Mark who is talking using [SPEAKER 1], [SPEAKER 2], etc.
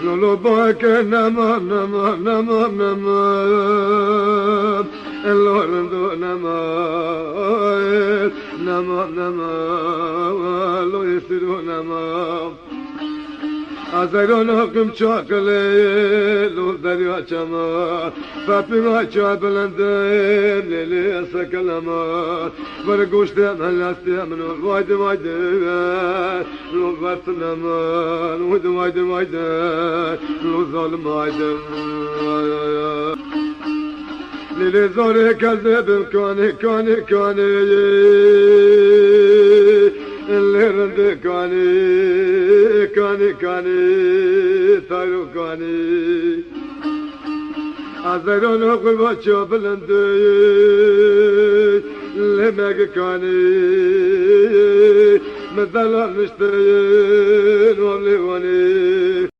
[SPEAKER 1] لولو باك نما نما نما نما اللورندو نما نما نما لو يسرو نما Azerona kım çakle lo derya çama Papima çabelendim leli sakalama Var goştem helastem no vaydı vaydı Lo vatnama lo vaydı vaydı Lo zalim vaydı Leli zore kazebim kani kani kani Ellerinde kani, kani kani, taru kani. Azerano kuva çabalende, lemek kani. Medalanmıştı, novli vani.